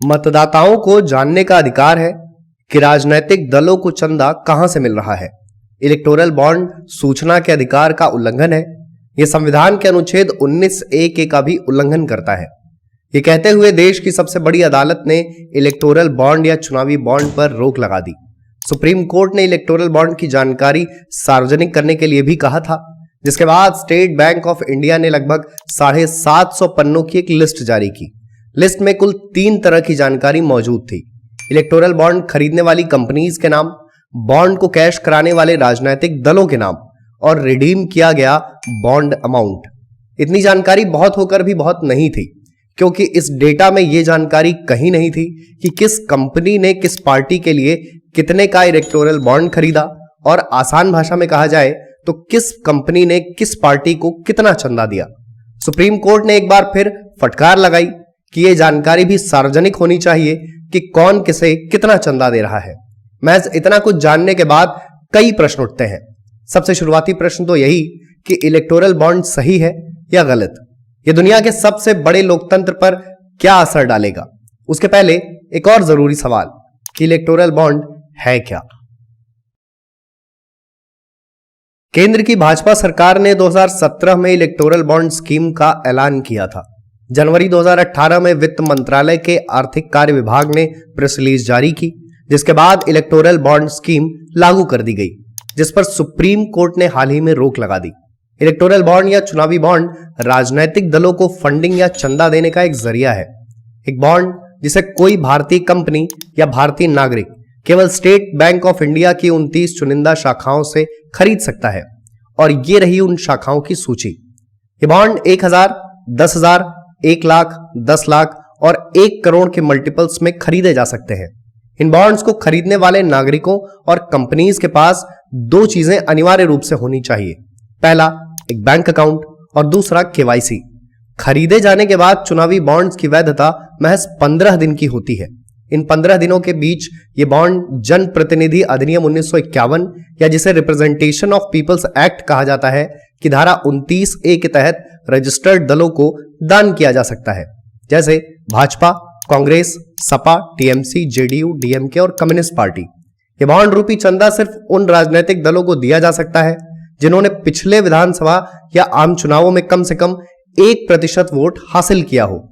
मतदाताओं को जानने का अधिकार है कि राजनीतिक दलों को चंदा कहां से मिल रहा है। इलेक्टोरल बॉन्ड सूचना के अधिकार का उल्लंघन है। यह संविधान के अनुच्छेद 19(a) का भी उल्लंघन करता है। ये कहते हुए देश की सबसे बड़ी अदालत ने इलेक्टोरल बॉन्ड या चुनावी बॉन्ड पर रोक लगा दी। सुप्रीम कोर्ट ने इलेक्टोरल बॉन्ड की जानकारी सार्वजनिक करने के लिए भी कहा था, जिसके बाद स्टेट बैंक ऑफ इंडिया ने लगभग 750 पन्नों की एक लिस्ट जारी की। लिस्ट में कुल 3 तरह की जानकारी मौजूद थी। इलेक्टोरल बॉन्ड खरीदने वाली कंपनीज के नाम, बॉन्ड को कैश कराने वाले राजनीतिक दलों के नाम और रिडीम किया गया बॉन्ड अमाउंट। इतनी जानकारी बहुत होकर भी बहुत नहीं थी, क्योंकि इस डेटा में यह जानकारी कहीं नहीं थी कि किस कंपनी ने किस पार्टी के लिए कितने का इलेक्टोरल बॉन्ड खरीदा, और आसान भाषा में कहा जाए तो किस कंपनी ने किस पार्टी को कितना चंदा दिया। सुप्रीम कोर्ट ने एक बार फिर फटकार लगाई कि यह जानकारी भी सार्वजनिक होनी चाहिए कि कौन किसे कितना चंदा दे रहा है। महज इतना कुछ जानने के बाद कई प्रश्न उठते हैं। सबसे शुरुआती प्रश्न तो यही कि इलेक्टोरल बॉन्ड सही है या गलत। यह दुनिया के सबसे बड़े लोकतंत्र पर क्या असर डालेगा। उसके पहले एक और जरूरी सवाल कि इलेक्टोरल बॉन्ड है क्या। केंद्र की भाजपा सरकार ने 2017 में इलेक्टोरल बॉन्ड स्कीम का ऐलान किया था। जनवरी 2018 में वित्त मंत्रालय के आर्थिक कार्य विभाग ने प्रेस रिलीज जारी की, जिसके बाद इलेक्टोरल बॉन्ड स्कीम लागू कर दी गई, जिस पर सुप्रीम कोर्ट ने हाल ही में रोक लगा दी। इलेक्टोरल बॉन्ड या चुनावी बॉन्ड राजनीतिक दलों को फंडिंग या चंदा देने का एक जरिया है। एक बॉन्ड जिसे कोई भारतीय कंपनी या भारतीय नागरिक केवल स्टेट बैंक ऑफ इंडिया की 29 चुनिंदा शाखाओं से खरीद सकता है, और ये रही उन शाखाओं की सूची। ये बॉन्ड 1000, 10,000, 1 लाख, 10 लाख और 1 करोड़ के मल्टीपल्स में खरीदे जा सकते हैं। इन बॉन्ड्स को खरीदने वाले नागरिकों और कंपनीज के पास 2 चीजें अनिवार्य रूप से होनी चाहिए। पहला, एक बैंक अकाउंट, और दूसरा KYC। खरीदे जाने के बाद चुनावी बॉन्ड्स की वैधता महज 15 दिन की होती है। इन 15 दिनों के बीच ये बॉन्ड जन प्रतिनिधि अधिनियम 1951 या जिसे रिप्रेजेंटेशन ऑफ पीपल्स एक्ट कहा जाता है कि धारा 29(a) के तहत रजिस्टर्ड दलों को दान किया जा सकता है, जैसे Bhajpa, Congress, Sapa, TMC, JDU, DMK और कम्युनिस्ट पार्टी। यह बॉन्ड रूपी चंदा सिर्फ उन राजनीतिक दलों को दिया जा सकता है जिन्होंने पिछले विधानसभा या आम चुनावों में कम से कम 1% वोट हासिल किया हो।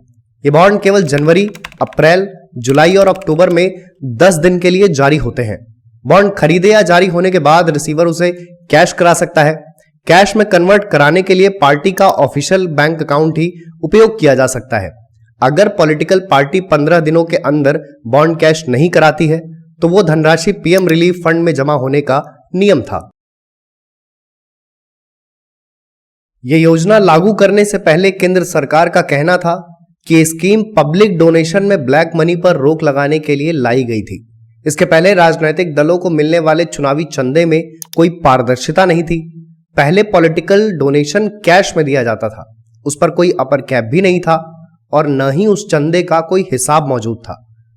यह बॉन्ड केवल जनवरी, अप्रैल, जुलाई और अक्टूबर में 10 दिन के लिए जारी होते हैं। बॉन्ड खरीदे या जारी होने के बाद रिसीवर उसे कैश करा सकता है। कैश में कन्वर्ट कराने के लिए पार्टी का ऑफिशियल बैंक अकाउंट ही उपयोग किया जा सकता है। अगर पॉलिटिकल पार्टी 15 दिनों के अंदर बॉन्ड कैश नहीं कराती है तो वो धनराशि PM रिलीफ फंड में जमा होने का नियम था। यह योजना लागू करने से पहले केंद्र सरकार का कहना था कि यह स्कीम पब्लिक डोनेशन में ब्लैक मनी पर रोक लगाने के लिए लाई गई थी। इसके पहले राजनीतिक दलों को मिलने वाले चुनावी चंदे में कोई पारदर्शिता नहीं थी। पहले पॉलिटिकल डोनेशन कैश में दिया जाता था, उस पर कोई अपर कैप भी नहीं था और न ही उस चंदे का कोई हिसाब मौजूद था।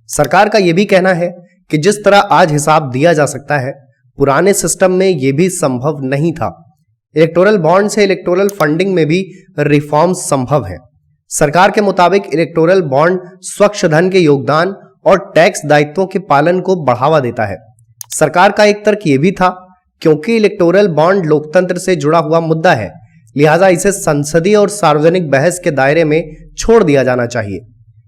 सरकार का यह भी कहना है कि जिस तरह आज हिसाब दिया जा सकता है, पुराने सिस्टम में यह भी संभव नहीं था। इलेक्टोरल बॉन्ड से इलेक्टोरल फंडिंग में भी रिफॉर्म संभव है। सरकार के मुताबिक इलेक्टोरल बॉन्ड स्वच्छ धन के योगदान और टैक्स दायित्वों के पालन को बढ़ावा देता है। सरकार का एक तर्क यह भी था, क्योंकि इलेक्टोरल बॉन्ड लोकतंत्र से जुड़ा हुआ मुद्दा है, लिहाजा इसे संसदीय और सार्वजनिक बहस के दायरे में छोड़ दिया जाना चाहिए।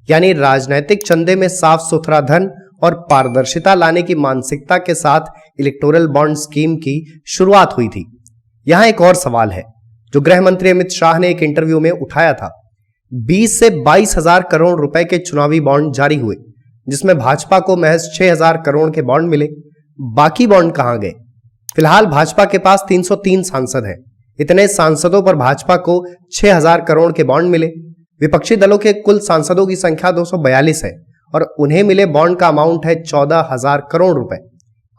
यानी राजनीतिक चंदे में साफ सुथरा धन और पारदर्शिता लाने की मानसिकता के साथ इलेक्टोरल बॉन्ड स्कीम की शुरुआत हुई थी। यहां एक और सवाल है जो गृह मंत्री अमित शाह ने एक इंटरव्यू में उठाया था। 20 से 22 हजार करोड़ रुपए के चुनावी बॉन्ड जारी हुए, जिसमें भाजपा को महज 6,000 करोड़ के बॉन्ड मिले। बाकी बॉन्ड कहां गए? फिलहाल भाजपा के पास 303 सांसद हैं। इतने सांसदों पर भाजपा को 6,000 करोड़ के बॉन्ड मिले। विपक्षी दलों के कुल सांसदों की संख्या 242 है और उन्हें मिले बॉन्ड का अमाउंट है 14,000 करोड़ रुपए।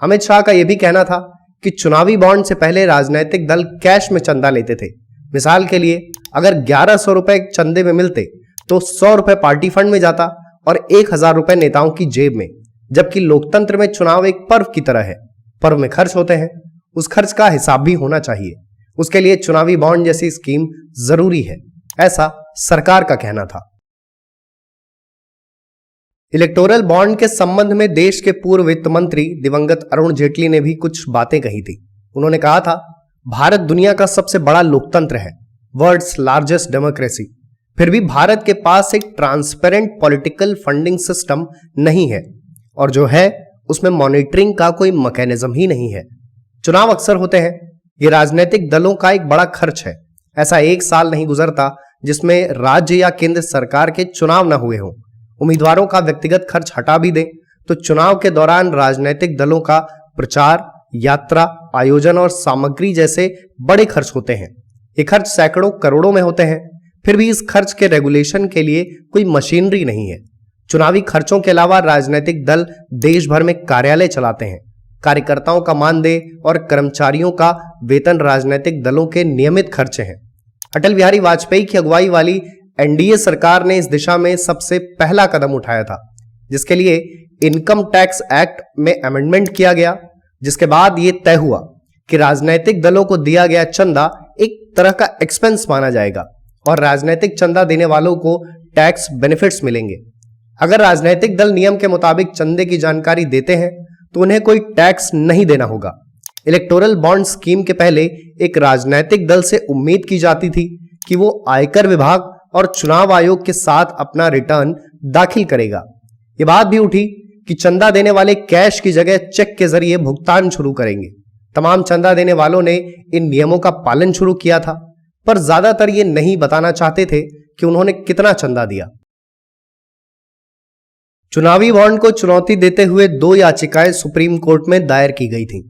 अमित शाह का यह भी कहना था कि चुनावी बॉन्ड से पहले राजनीतिक दल कैश में चंदा लेते थे। मिसाल के लिए अगर 1100 रुपए चंदे में मिलते तो 100 रुपए पार्टी फंड में जाता और 1000 रुपए नेताओं की जेब में। जबकि लोकतंत्र में चुनाव एक पर्व की तरह है, पर्व में खर्च होते हैं, उस खर्च का हिसाब भी होना चाहिए। उसके लिए चुनावी बॉन्ड जैसी स्कीम जरूरी है, ऐसा सरकार का कहना था। इलेक्टोरल बॉन्ड के संबंध में देश के पूर्व वित्त मंत्री दिवंगत अरुण जेटली ने भी कुछ बातें कही थी। उन्होंने कहा था, भारत दुनिया का सबसे बड़ा लोकतंत्र है, वर्ल्ड्स लार्जेस्ट डेमोक्रेसी, फिर भी भारत के पास एक ट्रांसपेरेंट पॉलिटिकल फंडिंग सिस्टम नहीं है, और जो है उसमें मॉनिटरिंग का कोई मैकेनिज्म ही नहीं है। चुनाव अक्सर होते हैं, ये राजनीतिक दलों का एक बड़ा खर्च है। ऐसा एक साल नहीं गुजरता जिसमें राज्य या केंद्र सरकार के चुनाव न हुए हों। उम्मीदवारों का व्यक्तिगत खर्च हटा भी दें तो चुनाव के दौरान राजनीतिक दलों का प्रचार, यात्रा, आयोजन और सामग्री जैसे बड़े खर्च होते हैं। ये खर्च सैकड़ों करोड़ों में होते हैं, फिर भी इस खर्च के रेगुलेशन के लिए कोई मशीनरी नहीं है। चुनावी खर्चों के अलावा राजनीतिक दल देश भर में कार्यालय चलाते हैं। कार्यकर्ताओं का मानदेय और कर्मचारियों का वेतन राजनीतिक दलों के नियमित खर्चे हैं। अटल बिहारी वाजपेयी की अगुवाई वाली एनडीए सरकार ने इस दिशा में सबसे पहला कदम उठाया था, जिसके लिए इनकम टैक्स एक्ट में अमेंडमेंट किया गया, जिसके बाद यह तय हुआ कि राजनीतिक दलों को दिया गया चंदा एक तरह का एक्सपेंस माना जाएगा और राजनीतिक चंदा देने वालों को टैक्स बेनिफिट्स मिलेंगे। अगर राजनीतिक दल नियम के मुताबिक चंदे की जानकारी देते हैं तो उन्हें कोई टैक्स नहीं देना होगा। इलेक्टोरल बॉन्ड स्कीम के पहले एक राजनीतिक दल से उम्मीद की जाती थी कि वो आयकर विभाग और चुनाव आयोग के साथ अपना रिटर्न दाखिल करेगा। ये बात भी उठी कि चंदा देने वाले कैश की जगह चेक के जरिए भुगतान शुरू करेंगे। तमाम चंदा देने वालों ने इन नियमों का पालन शुरू किया था, पर ज्यादातर ये नहीं बताना चाहते थे कि उन्होंने कितना चंदा दिया। चुनावी बॉन्ड को चुनौती देते हुए 2 याचिकाएं सुप्रीम कोर्ट में दायर की गई थीं।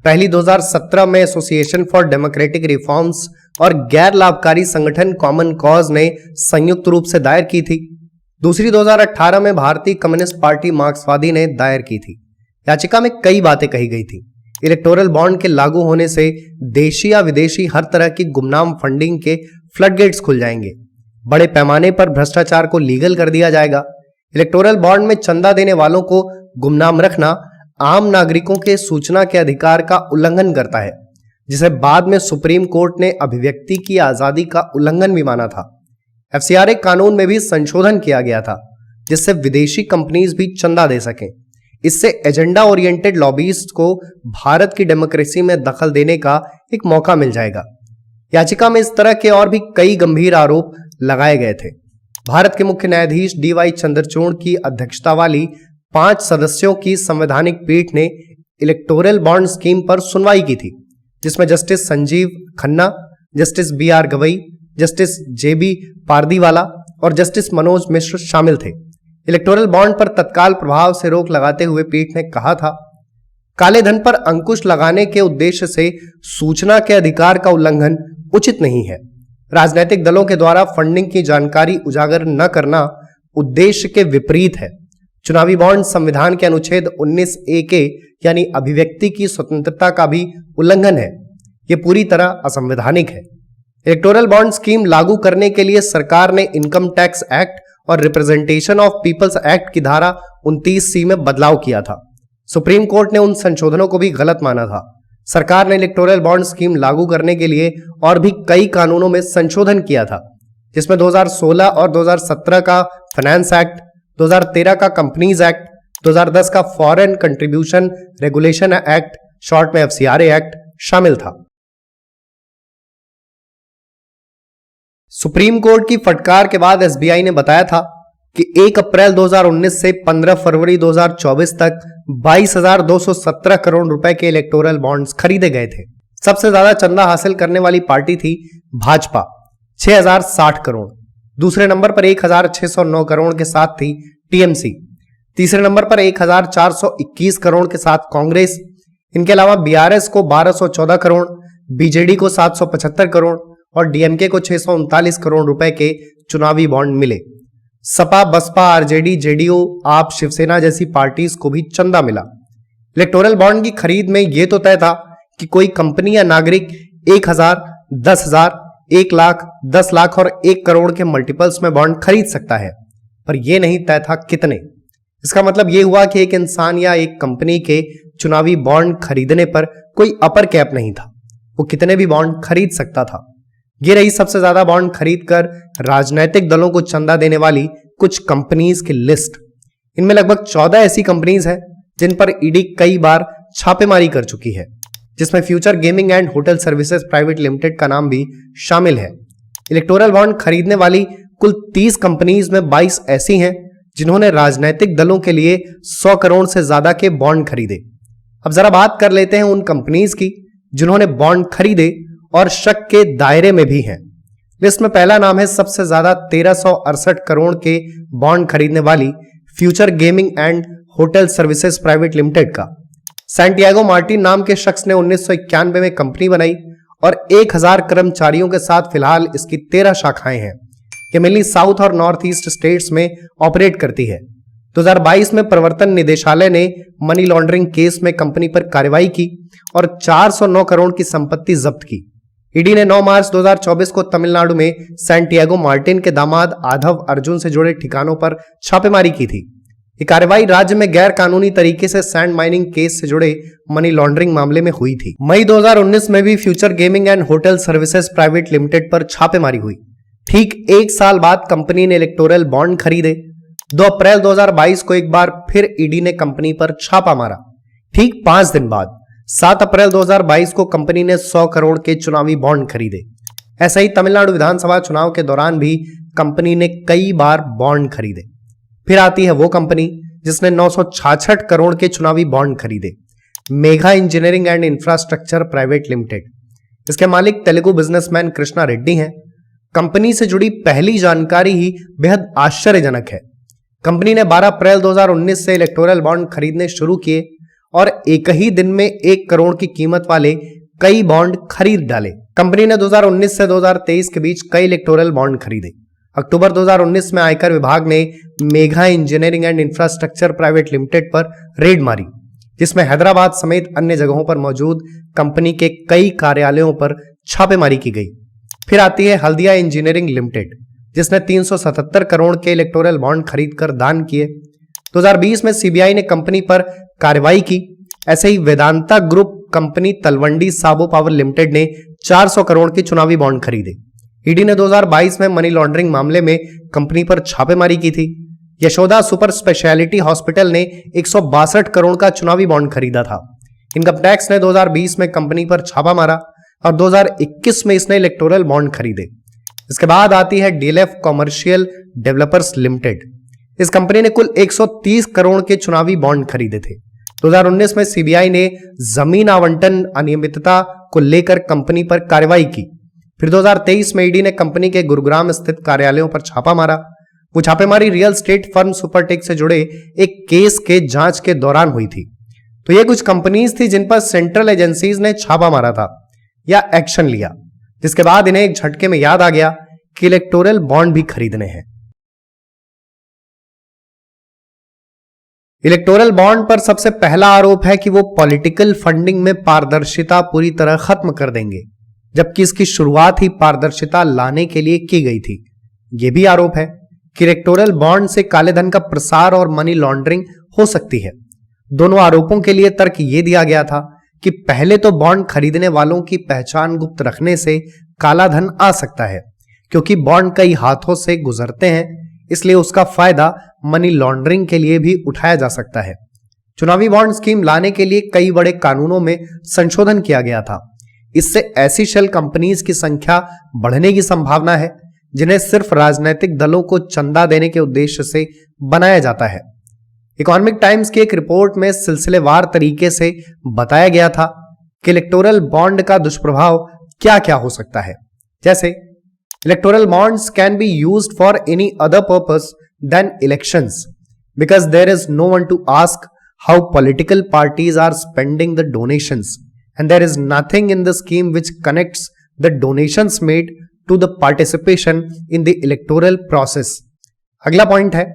पहली 2017 में एसोसिएशन फॉर डेमोक्रेटिक रिफॉर्म्स और गैर लाभकारी संगठन कॉमन कॉज ने संयुक्त रूप से दायर की थी। दूसरी 2018 में भारतीय कम्युनिस्ट पार्टी मार्क्सवादी ने दायर की थी। याचिका में कई बातें कही गई थी। इलेक्टोरल बॉन्ड के लागू होने से देशी या विदेशी हर तरह की गुमनाम फंडिंग के फ्लडगेट्स खुल जाएंगे। बड़े पैमाने पर भ्रष्टाचार को लीगल कर दिया जाएगा। इलेक्टोरल बॉन्ड में चंदा देने वालों को गुमनाम रखना आम नागरिकों के सूचना के अधिकार का उल्लंघन करता है, जिसे बाद में सुप्रीम कोर्ट ने अभिव्यक्ति की आजादी का उल्लंघन भी माना था। एफसीआरए कानून में भी संशोधन किया गया था, जिससे विदेशी कंपनीज भी चंदा दे सकें। इससे एजेंडा ओरिएंटेड लॉबीइस्ट को भारत की डेमोक्रेसी में दखल देने का एक मौका मिल जाएगा। याचिका में इस तरह के और भी कई गंभीर आरोप लगाए गए थे। भारत के मुख्य न्यायाधीश डीवाई चंद्रचूड़ की अध्यक्षता वाली 5 सदस्यों की संवैधानिक पीठ ने इलेक्टोरल बॉन्ड स्कीम पर सुनवाई की थी, जिसमें justice Sanjiv Khanna, justice BR Gavai, justice JB Pardiwala और जस्टिस मनोज मिश्र शामिल थे। इलेक्टोरल बॉन्ड पर तत्काल प्रभाव से रोक लगाते हुए पीठ ने कहा था, काले धन पर अंकुश लगाने के उद्देश्य से सूचना के अधिकार का उल्लंघन उचित नहीं है। राजनीतिक दलों के द्वारा फंडिंग की जानकारी उजागर न करना उद्देश्य के विपरीत है। चुनावी बॉन्ड संविधान के अनुच्छेद 19A के यानी अभिव्यक्ति की स्वतंत्रता का भी उल्लंघन है। यह पूरी तरह असंवैधानिक है। इलेक्टोरल बॉन्ड स्कीम लागू करने के लिए सरकार ने इनकम टैक्स एक्ट और रिप्रेजेंटेशन ऑफ पीपल्स एक्ट की धारा 29C में बदलाव किया था। सुप्रीम कोर्ट ने उन संशोधनों को भी गलत माना था। सरकार ने इलेक्टोरल बॉन्ड स्कीम लागू करने के लिए और भी कई कानूनों में संशोधन किया था, जिसमें 2016 और 2017 का फाइनेंस एक्ट, 2013 का कंपनीज एक्ट, 2010 का foreign contribution regulation act, short में एफसीआरए एक्ट शामिल था। सुप्रीम कोर्ट की फटकार के बाद एसबीआई ने बताया था कि 1 अप्रैल 2019 से 15 फरवरी 2024 तक 22,217 करोड़ रुपए के इलेक्टोरल बॉन्ड्स खरीदे गए थे। सबसे ज्यादा चंदा हासिल करने वाली पार्टी थी भाजपा, 6,060 करोड़। दूसरे नंबर पर 1,609 करोड़ के साथ थी टीएमसी। तीसरे नंबर पर 1,421 करोड़ के साथ कांग्रेस। इनके अलावा बीआरएस को 1,214 करोड़, बीजेडी को 775 करोड़ और डीएमके को 639 करोड़ रुपए के चुनावी बॉन्ड मिले। सपा, बसपा, आरजेडी, जेडीयू, आप, शिवसेना जैसी पार्टीज को भी चंदा मिला। इलेक्टोरल बॉन्ड की खरीद में यह तो तय था कि कोई कंपनी या नागरिक 1,000, 10,000, 1 लाख, 10 लाख और 1 करोड़ के मल्टीपल्स में बॉन्ड खरीद सकता है, पर यह नहीं तय था कितने। इसका मतलब यह हुआ कि एक इंसान या एक कंपनी के चुनावी बॉन्ड खरीदने पर कोई अपर कैप नहीं था, वो कितने भी बॉन्ड खरीद सकता था। ये रही सबसे ज्यादा बॉन्ड खरीदकर राजनीतिक दलों को चंदा देने वाली कुछ कंपनीज की लिस्ट। इनमें लगभग 14 ऐसी कंपनीज हैं जिन पर ईडी कई बार छापेमारी कर चुकी है, जिसमें future gaming and hotel services private limited का नाम भी शामिल है। इलेक्टोरल बॉन्ड खरीदने वाली कुल 30 कंपनीज में 22 ऐसी हैं जिन्होंने राजनीतिक दलों के लिए 100 करोड़ से ज्यादा के बॉन्ड खरीदे। अब जरा बात कर लेते हैं उन कंपनीज की जिन्होंने बॉन्ड खरीदे और शक के दायरे में भी हैं। लिस्ट में पहला नाम है सबसे ज्यादा 1368 करोड़ के बॉन्ड खरीदने वाली future gaming and hotel services private limited का। सैंटियागो मार्टिन नाम के शख्स ने 1991 में कंपनी बनाई और 1000 कर्मचारियों के साथ फिलहाल इसकी 13 शाखाएं हैं। ये मेनली साउथ और नॉर्थ ईस्ट स्टेट्स में ऑपरेट करती है। 2022 में प्रवर्तन निदेशालय ने मनी लॉन्ड्रिंग केस में कंपनी पर कार्रवाई की और 409 करोड़ की संपत्ति जब्त की। ईडी ने 9 मार्च 2024 को तमिलनाडु में सैंटियागो मार्टिन के दामाद आधव अर्जुन से जुड़े ठिकानों पर छापेमारी की थी। ये कार्रवाई राज्य में गैर कानूनी तरीके से सैंड माइनिंग केस से जुड़े मनी लॉन्ड्रिंग मामले में हुई थी। मई 2019 में भी future gaming and hotel services private limited पर छापेमारी हुई। ठीक 1 साल बाद कंपनी ने इलेक्टोरल बॉन्ड खरीदे। 2 अप्रैल 2022 को एक बार फिर ईडी ने कंपनी पर छापा मारा। ठीक 5 दिन बाद 7 अप्रैल 2022 को कंपनी ने 100 करोड़ के चुनावी बॉन्ड खरीदे। ऐसा ही तमिलनाडु विधानसभा चुनाव के दौरान भी कंपनी ने कई बार बॉन्ड खरीदे। फिर आती है वो कंपनी जिसने 966 करोड़ के चुनावी बॉन्ड खरीदे, Megha engineering and infrastructure private limited. इसके मालिक तेलुगु बिजनेसमैन कृष्णा रेड्डी हैं। कंपनी से जुड़ी पहली जानकारी ही बेहद आश्चर्यजनक है। कंपनी ने 12 अप्रैल 2019 से इलेक्टोरल बॉन्ड खरीदने शुरू किए और एक ही दिन में 1 करोड़ की कीमत वाले कई बॉन्ड खरीद डाले। कंपनी ने 2019 से 2023 के बीच कई इलेक्टोरल बॉन्ड खरीदे। अक्टूबर 2019 में आयकर विभाग ने Megha engineering and infrastructure private limited पर रेड मारी, जिसमें हैदराबाद समेत अन्य जगहों पर मौजूद कंपनी के कई कार्यालयों पर छापेमारी की गई। फिर आती है हल्दिया इंजीनियरिंग लिमिटेड, जिसने 377 करोड़ के इलेक्टोरल बॉन्ड खरीदकर दान किए। 2020 में सीबीआई ने कंपनी पर कार्रवाई की। ऐसे ही Vedanta group company Talwandi Sabo power limited ने 400 करोड़ के चुनावी बॉन्ड खरीदे। ईडी ने 2022 में मनी लॉन्ड्रिंग मामले में कंपनी पर छापेमारी की थी। यशोदा सुपर स्पेशलिटी हॉस्पिटल ने 162 करोड़ का चुनावी बॉन्ड खरीदा था। इनकम टैक्स ने 2020 में कंपनी पर छापा मारा और 2021 में इसने इलेक्टोरल बॉन्ड खरीदे। इसके बाद आती है डीएलएफ कॉमर्शियल डेवलपर्स लिमिटेड। इस कंपनी ने कुल 130 करोड़ के चुनावी बॉन्ड खरीदे थे। 2019 में सीबीआई ने जमीन आवंटन अनियमितता को लेकर कंपनी पर कार्रवाई की। फिर 2023 में ईडी ने कंपनी के गुरुग्राम स्थित कार्यालयों पर छापा मारा। वो छापेमारी रियल स्टेट फर्म सुपरटेक से जुड़े एक केस के जांच के दौरान हुई थी। तो ये कुछ कंपनीज थी जिन पर सेंट्रल एजेंसीज ने छापा मारा था या एक्शन लिया, जिसके बाद इन्हें एक झटके में याद आ गया कि इलेक्टोरल बॉन्ड भी खरीदने हैं। इलेक्टोरल बॉन्ड पर सबसे पहला आरोप है कि वो पॉलिटिकल फंडिंग में पारदर्शिता पूरी तरह खत्म कर देंगे, जबकि इसकी शुरुआत ही पारदर्शिता लाने के लिए की गई थी। यह भी आरोप है कि इलेक्टोरल बॉन्ड से काले धन का प्रसार और मनी लॉन्ड्रिंग हो सकती है। दोनों आरोपों के लिए तर्क यह दिया गया था कि पहले तो बॉन्ड खरीदने वालों की पहचान गुप्त रखने से काला धन आ सकता है, क्योंकि बॉन्ड कई हाथों से गुजरते हैं, इसलिए उसका फायदा मनी लॉन्ड्रिंग के लिए भी उठाया जा सकता है। चुनावी बॉन्ड स्कीम लाने के लिए कई बड़े कानूनों में संशोधन किया गया था। इससे ऐसी शेल कंपनीज की संख्या बढ़ने की संभावना है जिन्हें सिर्फ राजनीतिक दलों को चंदा देने के उद्देश्य से बनाया जाता है। इकोनॉमिक टाइम्स की एक रिपोर्ट में सिलसिलेवार तरीके से बताया गया था कि इलेक्टोरल बॉन्ड का दुष्प्रभाव क्या क्या हो सकता है। जैसे electoral bonds can be used for any other purpose than elections because there is no one to ask how political parties are spending the donations and there is nothing in the scheme which connects the donations made to the participation in the electoral process. अगला point है,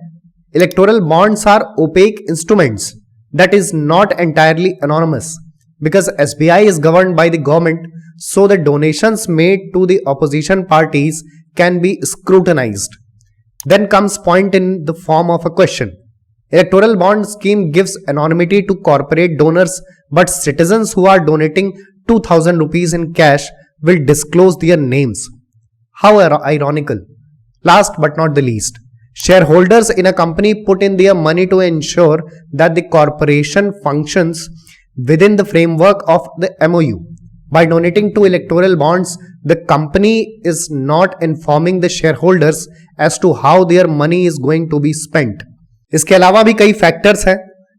electoral bonds are opaque instruments that is not entirely anonymous because SBI is governed by the government, so the donations made to the opposition parties can be scrutinized. Then comes point in the form of a question. Electoral bond scheme gives anonymity to corporate donors, but citizens who are donating 2,000 rupees in cash will disclose their names. How ironical. Last but not the least, Shareholders in a company put in their money to ensure that the corporation functions within the framework of the MOU. By donating to electoral bonds, the company is not informing the shareholders as to how their money is going to be spent. इसके अलावा भी कई factors हैं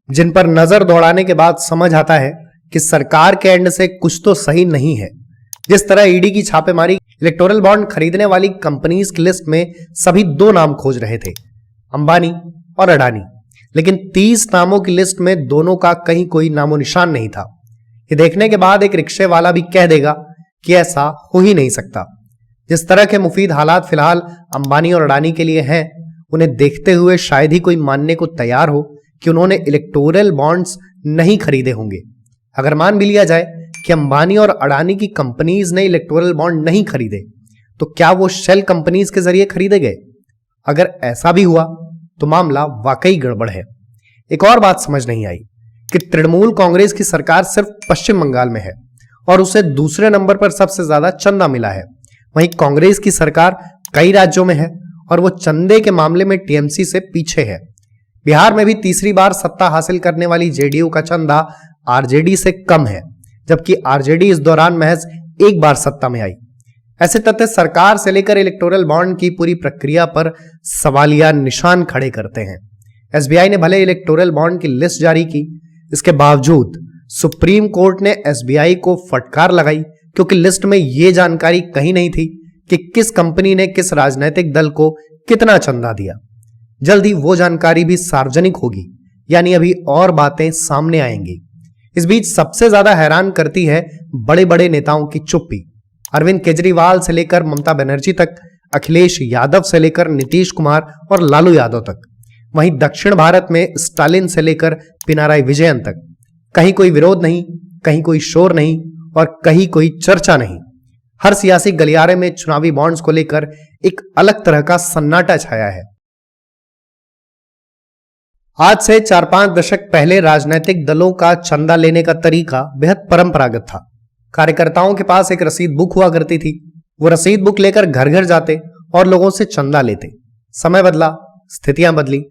जिन पर नजर दौड़ाने के बाद समझ आता है कि सरकार के एंड से कुछ तो सही नहीं है। जिस तरह ईडी की छापेमारी इलेक्टोरल बॉन्ड खरीदने वाली कंपनीज की लिस्ट में सभी 2 नाम खोज रहे थे, अंबानी और अडानी, लेकिन 30 नामों की लिस्ट में दोनों का कहीं कोई नामो निशान नहीं था। ये देखने के बाद एक रिक्शे वाला भी कह देगा कि ऐसा हो ही नहीं सकता। जिस तरह के मुफीद हालात फिलहाल अंबानी और अडानी के लिए हैं, उन्हें देखते हुए शायद ही कोई मानने को तैयार हो कि उन्होंने इलेक्टोरल बॉन्ड्स नहीं खरीदे होंगे। अगर मान भी लिया जाए कि अंबानी और अडानी की कंपनीज ने इलेक्टोरल बॉन्ड नहीं खरीदे, तो क्या वो शेल कंपनीज के जरिए खरीदे गए? अगर ऐसा भी हुआ तो मामला वाकई गड़बड़ है। एक और बात समझ नहीं आई कि तृणमूल कांग्रेस की सरकार सिर्फ पश्चिम बंगाल में है और उसे दूसरे नंबर पर सबसे ज्यादा चंदा मिला है। वहीं कांग्रेस की सरकार कई राज्यों में है और वो चंदे के मामले में टीएमसी से पीछे है। बिहार में भी तीसरी बार सत्ता हासिल करने वाली जेडीयू का चंदा आरजेडी से कम है, जबकि आरजेडी इस दौरान महज एक बार सत्ता में आई। ऐसे तथ्य सरकार से लेकर इलेक्टोरल बॉन्ड की पूरी प्रक्रिया पर सवालिया निशान खड़े करते हैं। एसबीआई ने भले इलेक्टोरल बॉन्ड की लिस्ट जारी की, इसके बावजूद सुप्रीम कोर्ट ने एसबीआई को फटकार लगाई, क्योंकि लिस्ट में यह जानकारी कहीं नहीं थी कि किस कंपनी ने किस राजनीतिक दल को कितना चंदा दिया। जल्द ही वो जानकारी भी सार्वजनिक होगी, यानी अभी और बातें सामने आएंगी। इस बीच सबसे ज्यादा हैरान करती है बड़े बड़े नेताओं की चुप्पी। अरविंद केजरीवाल से लेकर ममता बनर्जी तक, अखिलेश यादव से लेकर नीतीश कुमार और लालू यादव तक, वहीं दक्षिण भारत में स्टालिन से लेकर पिनाराई विजयन तक, कहीं कोई विरोध नहीं, कहीं कोई शोर नहीं और कहीं कोई चर्चा नहीं। हर सियासी गलियारे में चुनावी बॉन्ड्स को लेकर एक अलग तरह का सन्नाटा छाया है। आज से 4-5 दशक पहले राजनीतिक दलों का चंदा लेने का तरीका बेहद परंपरागत था। कार्यकर्ताओं के पास एक रसीद बुक हुआ करती थी। वो रसीद बुक लेकर घर घर जाते और लोगों से चंदा लेते। समय बदला, स्थितियां बदली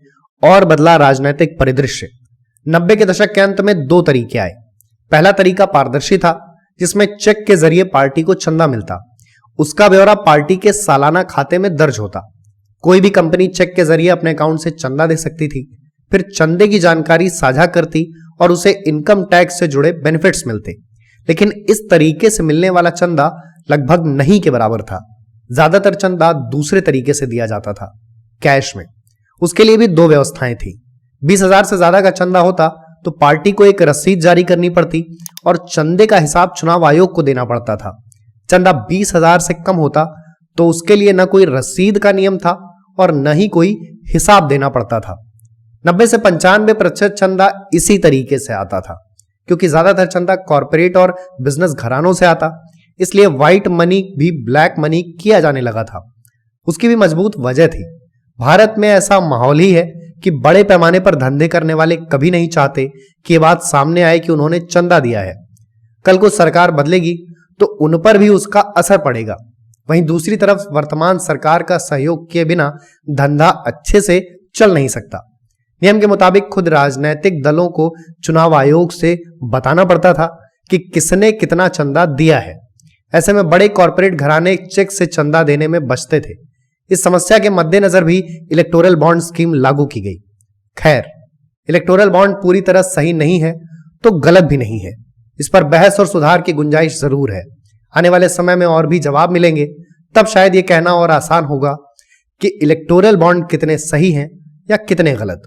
और बदला राजनीतिक परिदृश्य। 90 के दशक के अंत में 2 तरीके आए। पहला तरीका पारदर्शी था, जिसमें चेक के जरिए पार्टी को चंदा मिलता। उसका ब्यौरा पार्टी के सालाना खाते में दर्ज होता। कोई भी कंपनी चेक के जरिए अपने अकाउंट से चंदा दे सकती थी, फिर चंदे की जानकारी साझा करती और उसे इनकम टैक्स से जुड़े बेनिफिट्स मिलते। लेकिन इस तरीके से मिलने वाला चंदा लगभग नहीं के बराबर था। ज्यादातर चंदा दूसरे तरीके से दिया जाता था, कैश में। उसके लिए भी 2 व्यवस्थाएं थी। 20,000 से ज्यादा का चंदा होता तो पार्टी को एक रसीद जारी करनी पड़ती और चंदे का हिसाब चुनाव आयोग को देना पड़ता था। चंदा 20,000 से कम होता तो उसके लिए न कोई रसीद का नियम था और न ही कोई हिसाब देना पड़ता था। 90 से 95% चंदा इसी तरीके से आता था, क्योंकि ज्यादातर चंदा कॉर्पोरेट और बिजनेस घरानों से आता, इसलिए व्हाइट मनी भी ब्लैक मनी किया जाने लगा था। उसकी भी मजबूत वजह थी। भारत में ऐसा माहौल ही है कि बड़े पैमाने पर धंधे करने वाले कभी नहीं चाहते कि ये बात सामने आए कि उन्होंने चंदा दिया है। कल को सरकार बदलेगी तो उन पर भी उसका असर पड़ेगा। वहीं दूसरी तरफ वर्तमान सरकार का सहयोग किए बिना धंधा अच्छे से चल नहीं सकता। नियम के मुताबिक खुद राजनीतिक दलों को चुनाव आयोग से बताना पड़ता था कि किसने कितना चंदा दिया है। ऐसे में बड़े कॉर्पोरेट घराने चेक से चंदा देने में बचते थे। इस समस्या के मद्देनजर भी इलेक्टोरल बॉन्ड स्कीम लागू की गई। खैर, इलेक्टोरल बॉन्ड पूरी तरह सही नहीं है तो गलत भी नहीं है। इस पर बहस और सुधार की गुंजाइश जरूर है। आने वाले समय में और भी जवाब मिलेंगे, तब शायद यह कहना और आसान होगा कि इलेक्टोरल बॉन्ड कितने सही हैं या कितने गलत।